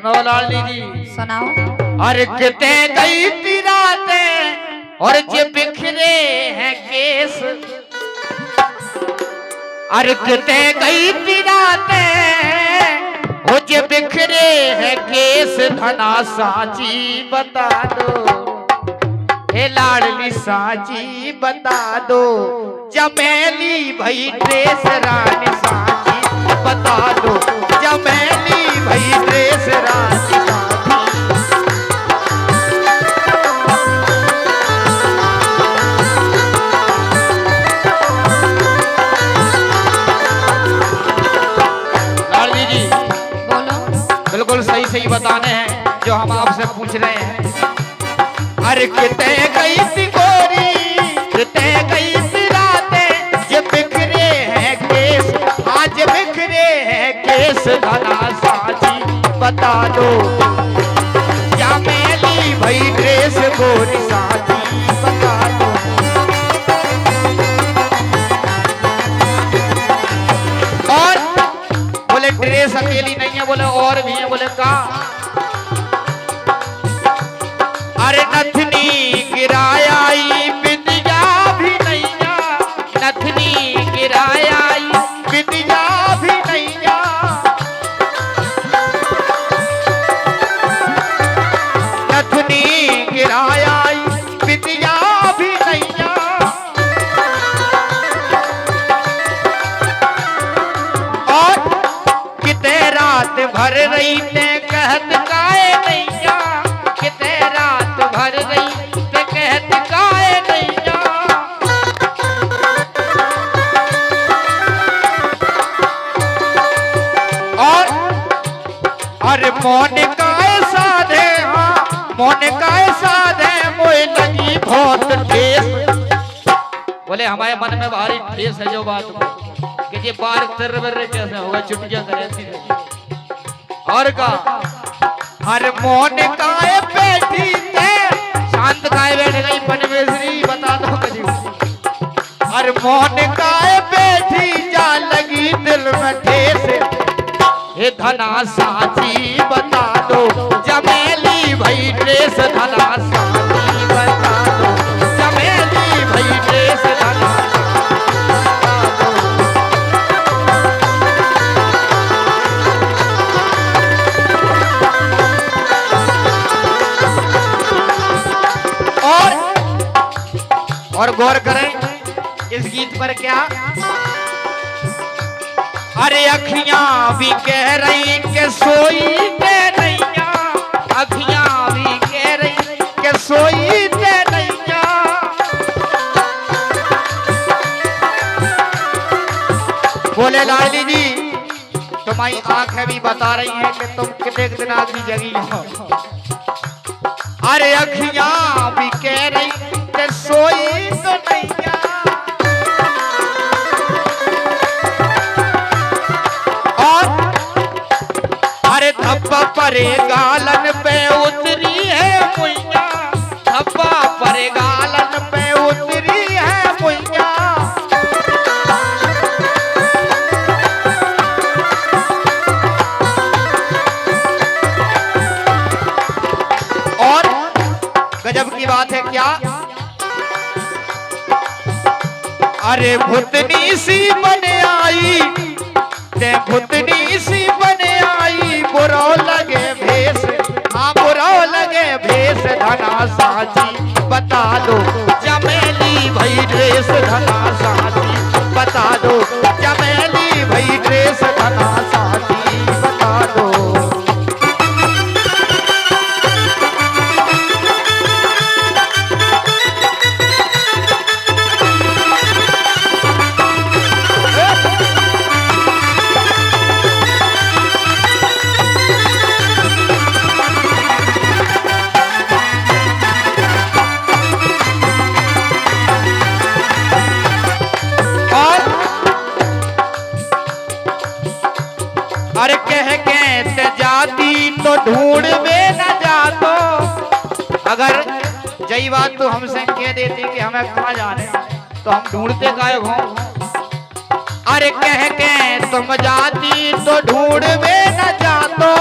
सुनो लाडली जी सुनाओ। अरे कितने गई पिराते और जे बिखरे हैं केस, अरे कितने गई पिराते वो जे बिखरे हैं केस, धना साची बता दो, हे लाडली साची बता दो, चमेली भई ड्रेस रानी साची बता दो, चमेली भई ड्रेस रानी सही बताने हैं जो हम आपसे पूछ रहे हैं। अरे कितने गई सी गोरी, कितने गई सी रातें, ये बिखरे हैं केस, आज बिखरे हैं केस, धना साची बता दो, चमेली भई ड्रेस गोरी साची बता दो। और बोले ड्रेस अकेली नहीं है, बोले और भी है, बोले का अरे नथनी गिराई बिंदिया भी नैया, नथनी गिराई बिंदिया भी नैया, नथनी गिराई बिंदिया भी नैया, और कितने रात भर रही ते कहत काए नैया, कितने रात भर रही ते कहत काए नैया, और अरे मौन काए साधे, हाँ मौन काए साधे, मोए लगी बहुत ठेस। बोले हमारे मन में भारी ठेस है जो बात कि ये बार तर कैसे होगा, छुट्टियां करें और का हर मौन काए बैठी थे, शांत काए बैठ गई बनवेश्वरी बता दो कभी, हर मौन काए बैठी जा लगी दिल में ठेस, हे धना साची बता दो, चमेली भई ड्रेस धना साची बता दो, चमेली भई ड्रेस धना और गौर करें इस गीत पर क्या, अरे अखियां भी कह रही के सोई ते नैया, अखियां भी कह रही के सोई ते नैया, बोले लाडली जी तुम्हारी आंखें भी बता रही हैं कि तुम कितने दिन आदमी जगी हो, अरे अखियां भी कह रही के सोई तो नैया, और अरे धब्बा परे गालन पे उतरी है मुइया, धब्बा परे गालन पे उतरी है मुइया, और गजब की बात है क्या, अरे भुतनी सी बन आई, ते भुतनी सी बन आई, बुरा लगे भेस, हाँ बुरा लगे भेस, धना साची बता दो, चमेली भई ड्रेस धना साची बता दो, चमेली भई ड्रेस धना साची बता दो। अरे कह के जाती तो ढूंढ में न जातो, अगर यही बात तो हमसे कह देती कि हमें कहाँ जाने तो हम ढूंढते गायब हों, अरे कह के तुम जाती तो ढूंढ में न जातो,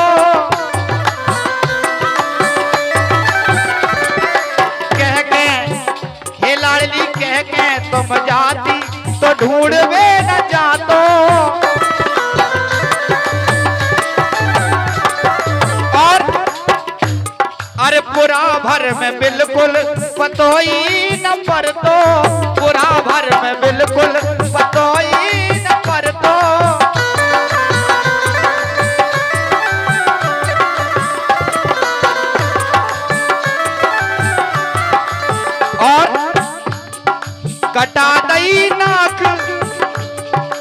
में बिल्कुल पतोई न पर तो, पूरा भर में बिल्कुल पतोई न पर तो। और कटा दई नाक,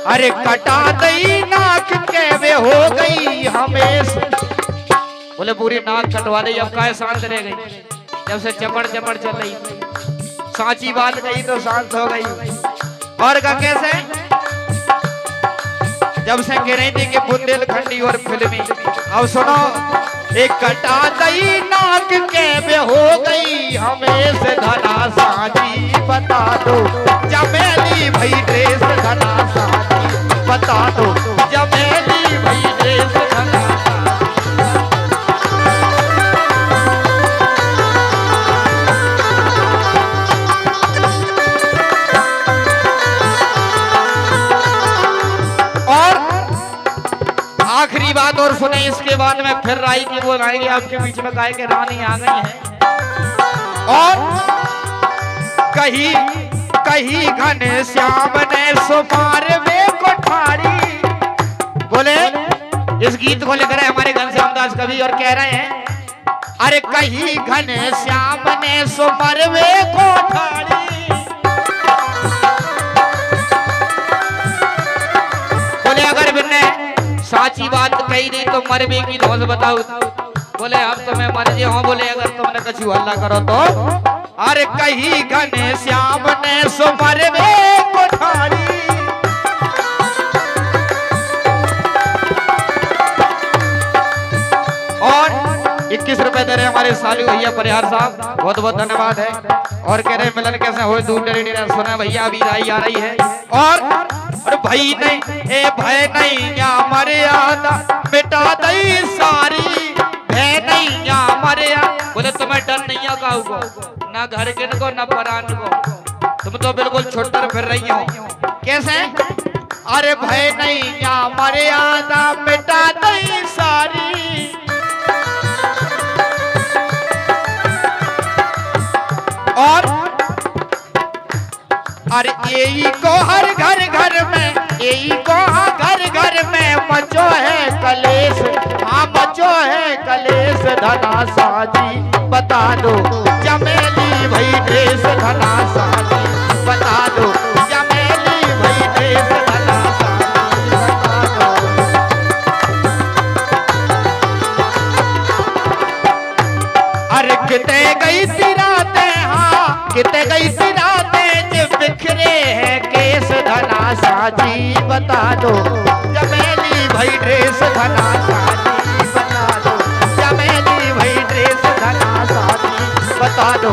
अरे कटा दई नाक के वे हो गई हमेशा। बोले पूरी नाक कटवा दी, अब काय शांत रह गई, जब से चपड़ चपड़ चल रही, सांची बात गई तो शांत हो गई। और का कैसे, जब से कह रही थी कि बुंदेलखंडी और फिल्मी। अब सुनो, एक कटा दई नाक के वे हो गई हमेशा धना सांची, बता दो चमेली भई ड्रेस धना सांची, बता दो चमेली भई ड्रेस धना। आखिरी बात और सुने, इसके बाद में फिर राई की बोल आएगी आपके बीच में, गाय के रानी आ गई है। और कही कही घने श्याम ने सुमार वे कोठारी। बोले इस गीत को लेकर हमारे घनश्याम दास कवि और कह रहे हैं, अरे कही घने श्याम ने सुमार वे कोठारी। बोले अगर बिन्ने साची बात कही नहीं तो मरबे की धौस बताओ। बोले अब तो मैं मर जी हूँ, बोले अगर तुमने कछु हल्ला करो तो। अरे कही घने श्याम ने सो मरबे कोठारी। और 21 रुपए दे रहे हमारे सालू भैया परिहार साहब, बहुत बहुत धन्यवाद है। और कह रहे मिलन कैसे हो दूर सुना भैया अभी राई आ रही है। और भाई नहीं ए भय नहीं या मर्यादा मिटा दई सारी, भय नहीं या मर्यादा। बोले तुम्हें डर नहीं है काऊ को, ना घर के को ना परान को, तुम तो बिल्कुल छुट्टर फिर रही हो। कैसे, अरे भय नहीं या मर्यादा मिटा दई सारी। और अरे यही को हर घर घर में, यही को घर घर में मचो है कलेश, हाँ मचो है कलेश धना साजी, बता दो चमेली भई ड्रेस धना साजी, बता दो चमेली भई ड्रेस धना साजी, बता दो। अरे किते गई थी रातें, हाँ किते गई थी रातें, बिखरे है केस धना साजी, बता दो चमेली भई ड्रेस धना साजी, बता दो चमेली भई ड्रेस धना साजी, बता दो।